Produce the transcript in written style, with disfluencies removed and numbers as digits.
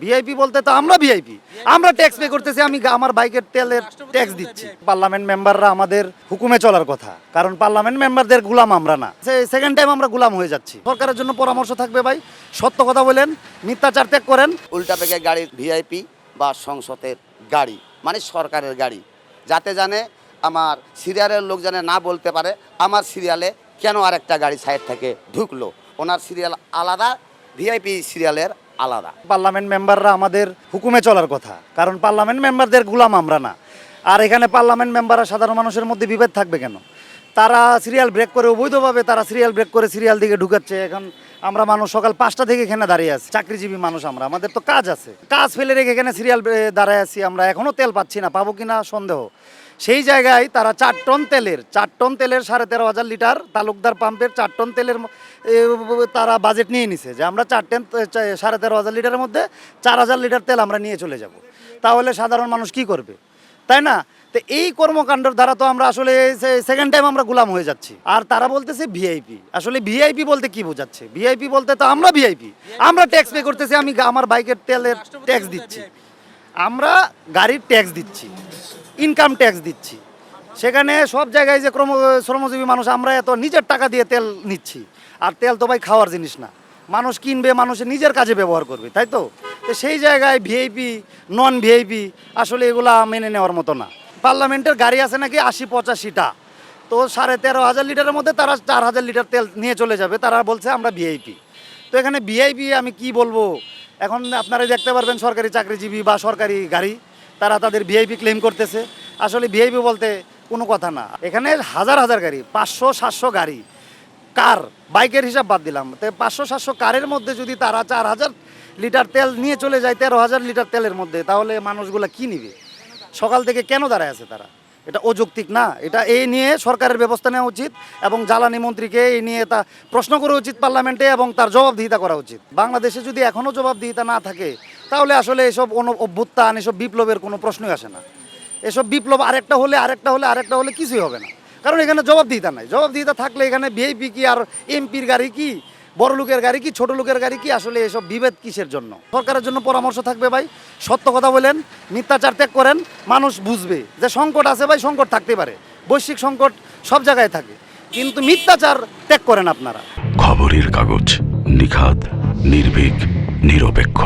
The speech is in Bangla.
ভিআইপি বলতে তো আমরা ভিআইপি, আমরা ট্যাক্স পে করতেছি, আমি আমার বাইকের তেলের ট্যাক্স দিচ্ছি। পার্লামেন্ট মেম্বাররা আমাদের হুকুমে চলার কথা, কারণ পার্লামেন্ট মেম্বারদের গুলাম আমরা না। সেকেন্ড টাইম আমরা গুলাম হয়ে যাচ্ছি। সরকারের জন্য পরামর্শ থাকবে ভাই, সত্য কথা বলেন, মিথ্যাচার ত্যাগ করেন। উল্টা পেকে গাড়ির ভিআইপি বা সংসদের গাড়ি মানে সরকারের গাড়ি, যাতে জানে আমার সিরিয়ালের লোক জানে না বলতে পারে আমার সিরিয়ালে কেন আরেকটা গাড়ি সাইড থেকে ঢুকলো। ওনার সিরিয়াল আলাদা, ভিআইপি সিরিয়ালের আলাদা। পার্লামেন্ট মেম্বাররা আমাদের হুকুমে চলার কথা, কারণ পার্লামেন্ট মেম্বারদের গুলাম আমরা না। আর এখানে পার্লামেন্ট মেম্বাররা সাধারণ মানুষের মধ্যে বিভেদ থাকবে কেন? তারা সিরিয়াল ব্রেক করে, অবৈধভাবে তারা সিরিয়াল ব্রেক করে সিরিয়াল দিকে ঢুকাচ্ছে। এখন আমরা মানুষ সকাল 5টা থেকে এখানে দাঁড়িয়ে আছি, চাকরিজীবী মানুষ আমরা, আমাদের তো কাজ আছে, কাজ ফেলে রেখে এখানে সিরিয়াল দাঁড়ায় আছি। আমরা এখনও তেল পাচ্ছি না, পাবো কিনা সন্দেহ। সেই জায়গায় তারা 4 টন তেলের 13,500 লিটার তালুকদার পাম্পের 4 টন তেলের তারা বাজেট নিয়ে নিছে যে আমরা 13,500 লিটারের মধ্যে 4,000 লিটার তেল আমরা নিয়ে চলে যাব। তাহলে সাধারণ মানুষ কি করবে, তাই না? তো এই কর্মকাণ্ডের দ্বারা তো আমরা আসলে সেকেন্ড টাইম আমরা গুলাম হয়ে যাচ্ছি। আর তারা বলতেছে ভিআইপি, আসলে ভিআইপি বলতে কি বোঝাচ্ছে? ভিআইপি বলতে তো আমরা ভিআইপি, আমরা ট্যাক্স পে করতেছি, আমি আমার বাইকের তেলের ট্যাক্স দিচ্ছি, আমরা গাড়ির ট্যাক্স দিচ্ছি, ইনকাম ট্যাক্স দিচ্ছি। সেখানে সব জায়গায় যে শ্রমজীবী মানুষ আমরা এত নিজের টাকা দিয়ে তেল নিচ্ছি। আর তেল তো ভাই খাওয়ার জিনিস না, মানুষ কিনবে, মানুষের নিজের কাজে ব্যবহার করবে, তাই তো? তো সেই জায়গায় ভিআইপি নন ভিআইপি আসলে এগুলা মেনে নেওয়ার মতো না। পার্লামেন্টের গাড়ি আছে নাকি 80-85টা, তো 13,500 লিটারের মধ্যে তারা 4,000 লিটার তেল নিয়ে চলে যাবে। তারা বলছে আমরা ভিআইপি। তো এখানে ভিআইপি আমি কি বলবো? এখন আপনারা দেখতে পারবেন সরকারি চাকরিজীবী বা সরকারি গাড়ি, তারা তাদের ভিআইপি ক্লেম করতেছে। আসলে ভিআইপি বলতে কোনো কথা না। এখানে হাজার হাজার গাড়ি, 500-700 গাড়ি, কার, বাইকের হিসাব বাদ দিলাম। তো 500-700 কারের মধ্যে যদি তারা 4,000 লিটার তেল নিয়ে চলে যায় 13,000 লিটার তেলের মধ্যে, তাহলে মানুষগুলা কি নিবে? সকাল থেকে কেন দাঁড়ায় আছে তারা? এটা অযৌক্তিক না? এটা এই নিয়ে সরকারের ব্যবস্থা নেওয়া উচিত এবং জ্বালানি মন্ত্রীকে এই নিয়ে তা প্রশ্ন করা উচিত পার্লামেন্টে এবং তার জবাবদিহিতা করা উচিত। বাংলাদেশে যদি এখনও জবাবদিহিতা না থাকে, তাহলে আসলে এসব অভ্যুত্থান, এসব বিপ্লবের কোনো প্রশ্নই আসে না। এসব বিপ্লব আরেকটা হলে কিছুই হবে না, কারণ এখানে জবাবদিহিতা নাই। জবাবদিহিতা থাকলে এখানে ভিআইপি কি আর এমপির গাড়ি কি, বড় লোকের গাড়ি কি, ছোট লোকের গাড়ি কি? আসলে এসব বিভেদ কিসের জন্য? সরকারের জন্য পরামর্শ থাকবে ভাই, সত্য কথা বলেন, মিথ্যাচার ত্যাগ করেন। মানুষ বুঝবে যে সংকট আছে ভাই, সংকট থাকতে পারে, বৈশ্বিক সংকট সব জায়গায় থাকে, কিন্তু মিথ্যাচার ত্যাগ করেন আপনারা। খবরের কাগজ, নিখাত, নির্ভীক, নিরপেক্ষ।